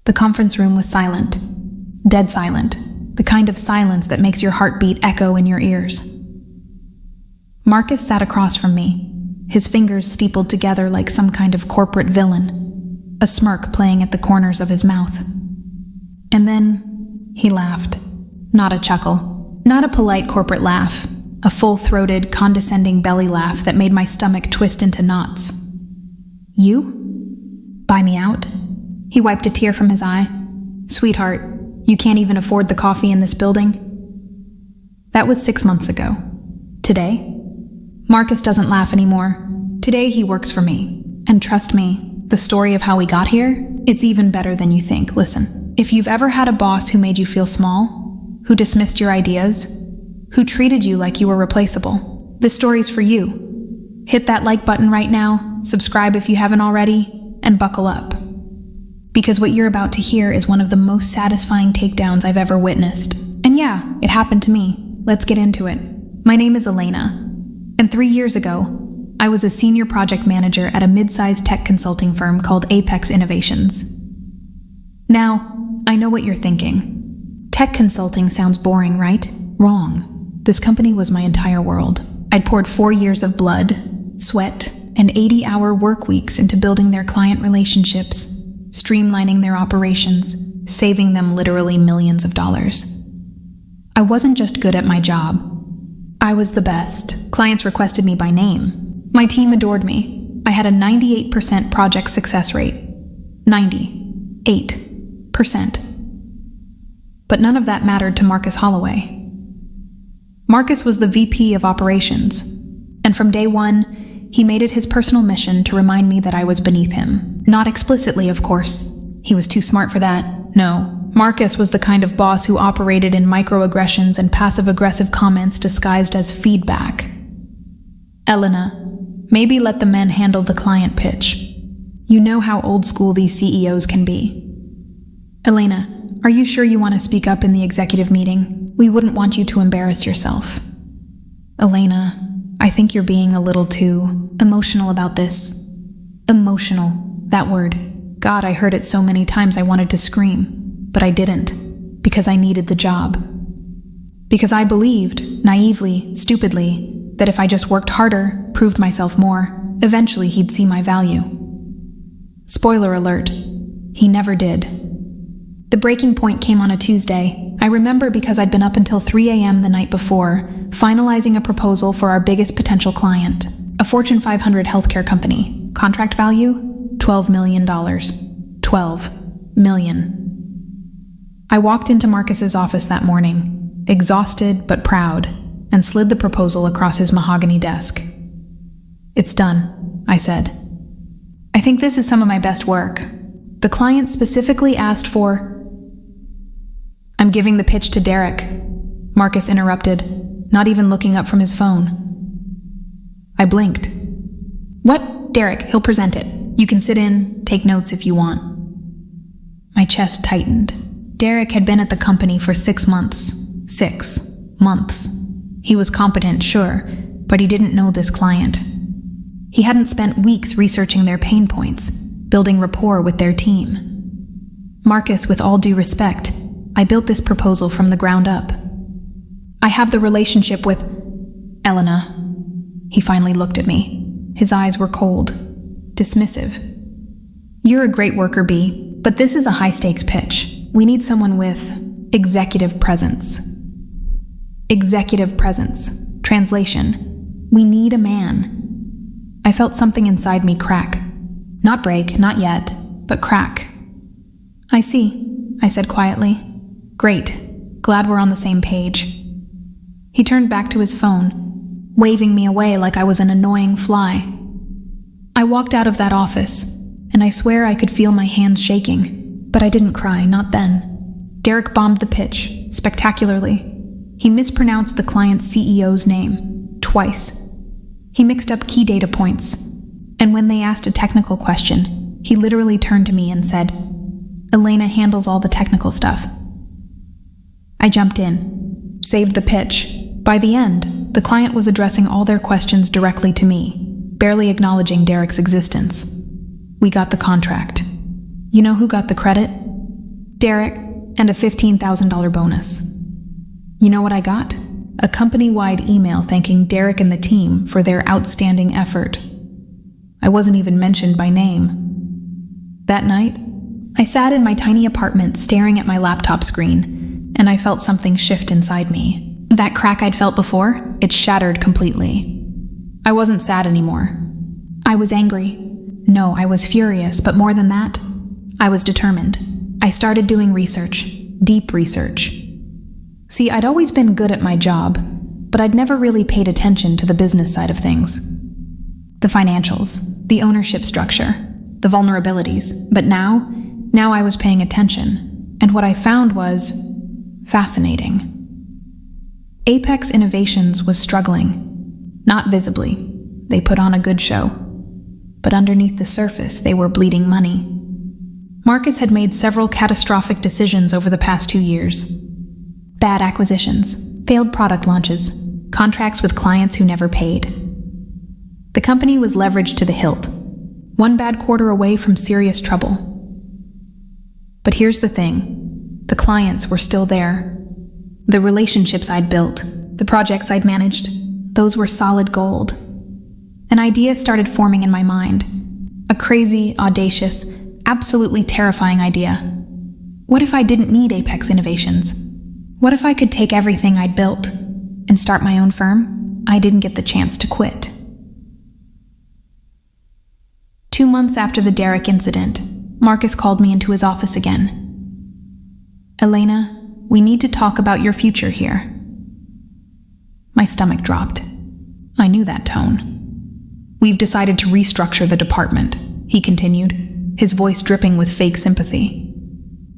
The conference room was silent. Dead silent. The kind of silence that makes your heartbeat echo in your ears. Marcus sat across from me, his fingers steepled together like some kind of corporate villain, a smirk playing at the corners of his mouth. And then he laughed. Not a chuckle, not a polite corporate laugh, a full-throated, condescending belly laugh that made my stomach twist into knots. You? Buy me out? He wiped a tear from his eye. Sweetheart, you can't even afford the coffee in this building? That was 6 months ago. Today? Marcus doesn't laugh anymore. Today he works for me. And trust me, the story of how we got here, it's even better than you think. Listen, if you've ever had a boss who made you feel small, who dismissed your ideas, who treated you like you were replaceable, this story's for you. Hit that like button right now, subscribe if you haven't already, and buckle up. Because what you're about to hear is one of the most satisfying takedowns I've ever witnessed. And yeah, it happened to me. Let's get into it. My name is Elena, and 3 years ago, I was a senior project manager at a mid-sized tech consulting firm called Apex Innovations. Now, I know what you're thinking. Tech consulting sounds boring, right? Wrong. This company was my entire world. I'd poured 4 years of blood, sweat, and 80-hour work weeks into building their client relationships, streamlining their operations, saving them literally millions of dollars. I wasn't just good at my job. I was the best. Clients requested me by name. My team adored me. I had a 98% project success rate. 98%. But none of that mattered to Marcus Holloway. Marcus was the VP of operations, and from day one, he made it his personal mission to remind me that I was beneath him. Not explicitly, of course. He was too smart for that. No. Marcus was the kind of boss who operated in microaggressions and passive-aggressive comments disguised as feedback. Elena, maybe let the men handle the client pitch. You know how old school these CEOs can be. Elena, are you sure you want to speak up in the executive meeting? We wouldn't want you to embarrass yourself. Elena, I think you're being a little too emotional about this. Emotional, that word. God, I heard it so many times I wanted to scream. But I didn't, because I needed the job. Because I believed, naively, stupidly, that if I just worked harder, proved myself more, eventually he'd see my value. Spoiler alert, he never did. The breaking point came on a Tuesday. I remember because I'd been up until 3 a.m. the night before, finalizing a proposal for our biggest potential client, a Fortune 500 healthcare company. Contract value? $12 million. 12 million. I walked into Marcus's office that morning, exhausted but proud, and slid the proposal across his mahogany desk. It's done, I said. I think this is some of my best work. The client specifically asked for... I'm giving the pitch to Derek, Marcus interrupted, not even looking up from his phone. I blinked. What? Derek, he'll present it. You can sit in, take notes if you want. My chest tightened. Derek had been at the company for 6 months. 6 months. He was competent, sure, but he didn't know this client. He hadn't spent weeks researching their pain points, building rapport with their team. Marcus, with all due respect, I built this proposal from the ground up. I have the relationship with Elena. He finally looked at me. His eyes were cold, dismissive. You're a great worker, B, but this is a high-stakes pitch. We need someone with executive presence. Executive presence. Translation. We need a man. I felt something inside me crack. Not break, not yet, but crack. I see, I said quietly. Great. Glad we're on the same page. He turned back to his phone, waving me away like I was an annoying fly. I walked out of that office, and I swear I could feel my hands shaking. But I didn't cry, not then. Derek bombed the pitch, spectacularly. He mispronounced the client's CEO's name, twice. He mixed up key data points. And when they asked a technical question, he literally turned to me and said, Elena handles all the technical stuff. I jumped in, saved the pitch. By the end, the client was addressing all their questions directly to me, barely acknowledging Derek's existence. We got the contract. You know who got the credit? Derek, and a $15,000 bonus. You know what I got? A company-wide email thanking Derek and the team for their outstanding effort. I wasn't even mentioned by name. That night, I sat in my tiny apartment staring at my laptop screen, and I felt something shift inside me. That crack I'd felt before, it shattered completely. I wasn't sad anymore. I was angry. No, I was furious, but more than that, I was determined. I started doing research, deep research. See, I'd always been good at my job, but I'd never really paid attention to the business side of things. The financials, the ownership structure, the vulnerabilities. But now I was paying attention, and what I found was fascinating. Apex Innovations was struggling. Not visibly. They put on a good show. But underneath the surface, they were bleeding money. Marcus had made several catastrophic decisions over the past 2 years. Bad acquisitions, failed product launches, contracts with clients who never paid. The company was leveraged to the hilt, one bad quarter away from serious trouble. But here's the thing, the clients were still there. The relationships I'd built, the projects I'd managed, those were solid gold. An idea started forming in my mind, a crazy, audacious, absolutely terrifying idea. What if I didn't need Apex Innovations? What if I could take everything I'd built and start my own firm? I didn't get the chance to quit. 2 months after the Derek incident, Marcus called me into his office again. Elena, we need to talk about your future here. My stomach dropped. I knew that tone. We've decided to restructure the department, he continued, his voice dripping with fake sympathy.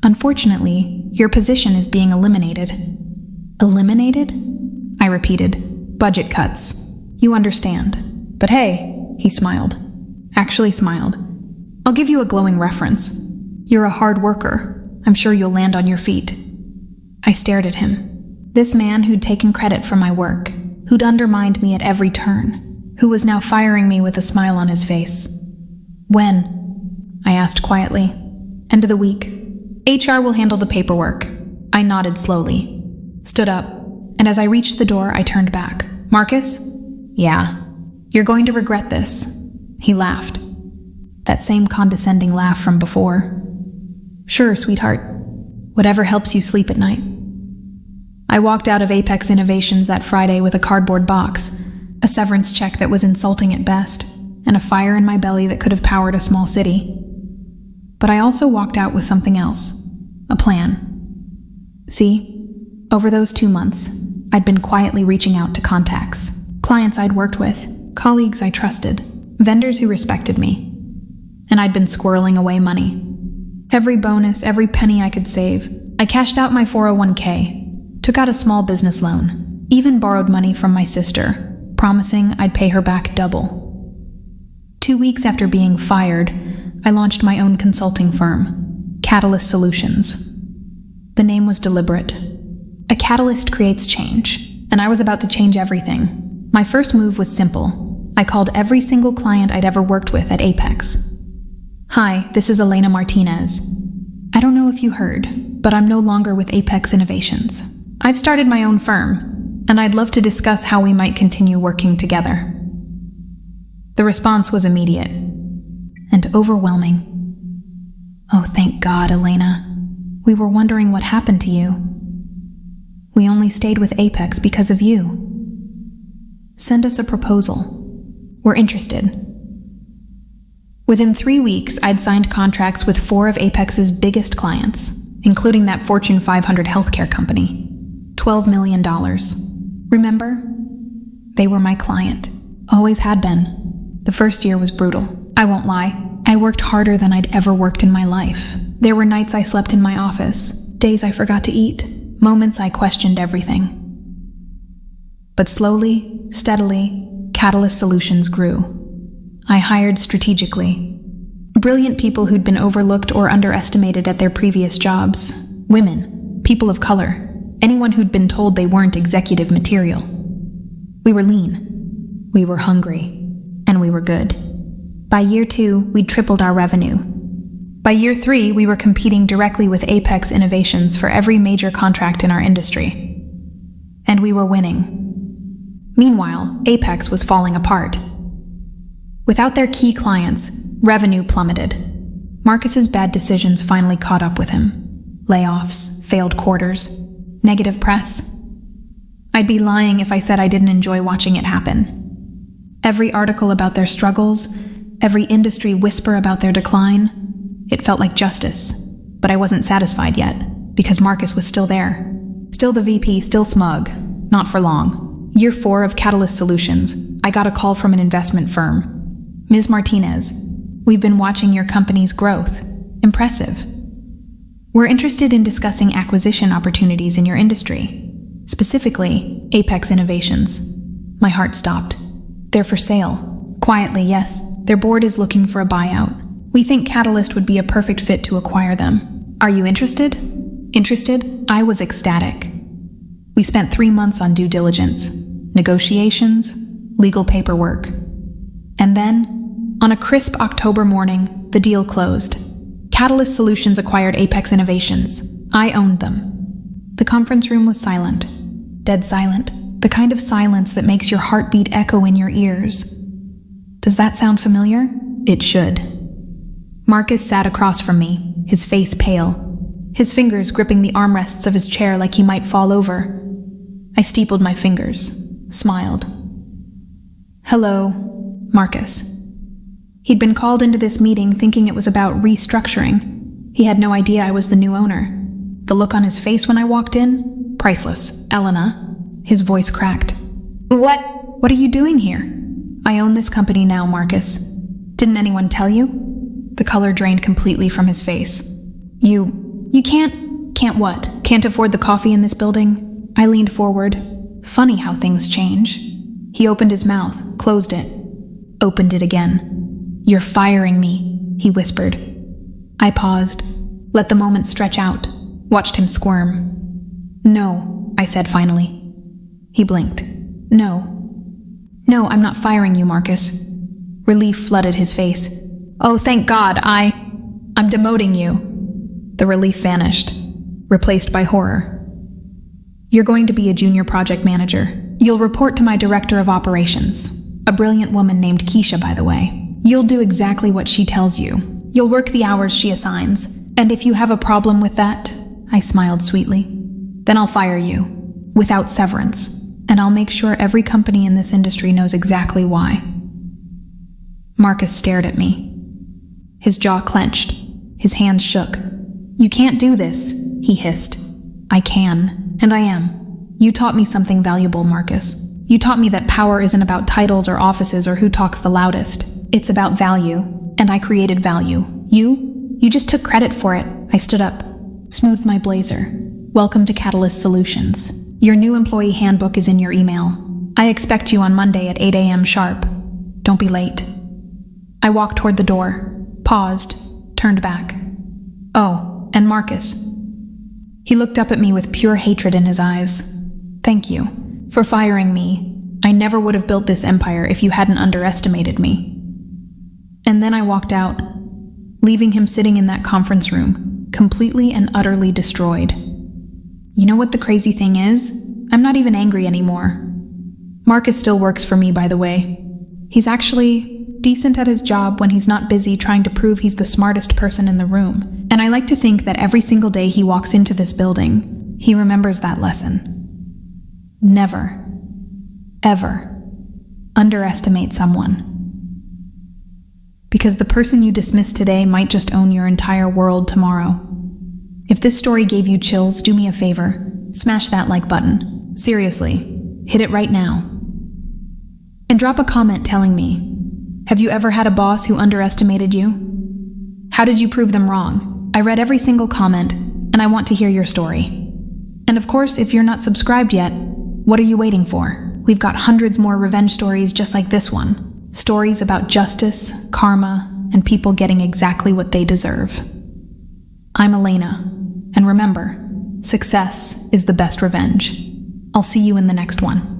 Unfortunately, your position is being eliminated. Eliminated? I repeated. Budget cuts. You understand. But hey, he smiled. Actually smiled. I'll give you a glowing reference. You're a hard worker. I'm sure you'll land on your feet. I stared at him. This man who'd taken credit for my work, who'd undermined me at every turn, who was now firing me with a smile on his face. When? I asked quietly. End of the week. HR will handle the paperwork. I nodded slowly, stood up, and as I reached the door, I turned back. Marcus? Yeah. You're going to regret this. He laughed. That same condescending laugh from before. Sure, sweetheart. Whatever helps you sleep at night. I walked out of Apex Innovations that Friday with a cardboard box, a severance check that was insulting at best, and a fire in my belly that could have powered a small city. But I also walked out with something else. A plan. See, over those 2 months, I'd been quietly reaching out to contacts, clients I'd worked with, colleagues I trusted, vendors who respected me. And I'd been squirreling away money. Every bonus, every penny I could save. I cashed out my 401k, took out a small business loan, even borrowed money from my sister, promising I'd pay her back double. 2 weeks after being fired, I launched my own consulting firm, Catalyst Solutions. The name was deliberate. A catalyst creates change, and I was about to change everything. My first move was simple. I called every single client I'd ever worked with at Apex. Hi, this is Elena Martinez. I don't know if you heard, but I'm no longer with Apex Innovations. I've started my own firm, and I'd love to discuss how we might continue working together. The response was immediate and overwhelming. Oh, thank God, Elena. We were wondering what happened to you. We only stayed with Apex because of you. Send us a proposal. We're interested. Within 3 weeks, I'd signed contracts with 4 of Apex's biggest clients, including that Fortune 500 healthcare company. $12 million. Remember? They were my client. Always had been. The first year was brutal. I won't lie. I worked harder than I'd ever worked in my life. There were nights I slept in my office, days I forgot to eat, moments I questioned everything. But slowly, steadily, Catalyst Solutions grew. I hired strategically. Brilliant people who'd been overlooked or underestimated at their previous jobs. Women, people of color, anyone who'd been told they weren't executive material. We were lean. We were hungry. And we were good. By year 2, we'd tripled our revenue. By year 3, we were competing directly with Apex Innovations for every major contract in our industry. And we were winning. Meanwhile, Apex was falling apart. Without their key clients, revenue plummeted. Marcus's bad decisions finally caught up with him. Layoffs, failed quarters, negative press. I'd be lying if I said I didn't enjoy watching it happen. Every article about their struggles, every industry whisper about their decline, it felt like justice. But I wasn't satisfied yet, because Marcus was still there. Still the VP, still smug. Not for long. Year 4 of Catalyst Solutions, I got a call from an investment firm. Ms. Martinez, we've been watching your company's growth. Impressive. We're interested in discussing acquisition opportunities in your industry, specifically Apex Innovations. My heart stopped. They're for sale. Quietly, yes, their board is looking for a buyout. We think Catalyst would be a perfect fit to acquire them. Are you interested? Interested? I was ecstatic. We spent 3 months on due diligence, negotiations, legal paperwork. And then, on a crisp October morning, the deal closed. Catalyst Solutions acquired Apex Innovations. I owned them. The conference room was silent. Dead silent. The kind of silence that makes your heartbeat echo in your ears. Does that sound familiar? It should. Marcus sat across from me, his face pale, his fingers gripping the armrests of his chair like he might fall over. I steepled my fingers, smiled. Hello, Marcus. He'd been called into this meeting thinking it was about restructuring. He had no idea I was the new owner. The look on his face when I walked in? Priceless. Elena. His voice cracked. What are you doing here? I own this company now, Marcus. Didn't anyone tell you? The color drained completely from his face. You can't what? Can't afford the coffee in this building? I leaned forward. Funny how things change. He opened his mouth, closed it, opened it again. You're firing me, he whispered. I paused, let the moment stretch out, watched him squirm. No, I said finally. He blinked. No, I'm not firing you, Marcus. Relief flooded his face. Oh, thank God, I'm demoting you. The relief vanished, replaced by horror. You're going to be a junior project manager. You'll report to my director of operations, a brilliant woman named Keisha, by the way. You'll do exactly what she tells you. You'll work the hours she assigns, and if you have a problem with that, I smiled sweetly, then I'll fire you, without severance, and I'll make sure every company in this industry knows exactly why. Marcus stared at me. His jaw clenched. His hands shook. You can't do this, he hissed. I can, and I am. You taught me something valuable, Marcus. You taught me that power isn't about titles or offices or who talks the loudest. It's about value, and I created value. You just took credit for it. I stood up, smoothed my blazer. Welcome to Catalyst Solutions. Your new employee handbook is in your email. I expect you on Monday at 8 a.m. sharp. Don't be late. I walked toward the door. Paused, turned back. Oh, and Marcus. He looked up at me with pure hatred in his eyes. Thank you for firing me. I never would have built this empire if you hadn't underestimated me. And then I walked out, leaving him sitting in that conference room, completely and utterly destroyed. You know what the crazy thing is? I'm not even angry anymore. Marcus still works for me, by the way. He's actually decent at his job when he's not busy trying to prove he's the smartest person in the room. And I like to think that every single day he walks into this building, he remembers that lesson. Never, ever underestimate someone. Because the person you dismiss today might just own your entire world tomorrow. If this story gave you chills, do me a favor. Smash that like button. Seriously, hit it right now. And drop a comment telling me, have you ever had a boss who underestimated you? How did you prove them wrong? I read every single comment, and I want to hear your story. And of course, if you're not subscribed yet, what are you waiting for? We've got hundreds more revenge stories just like this one. Stories about justice, karma, and people getting exactly what they deserve. I'm Elena, and remember, success is the best revenge. I'll see you in the next one.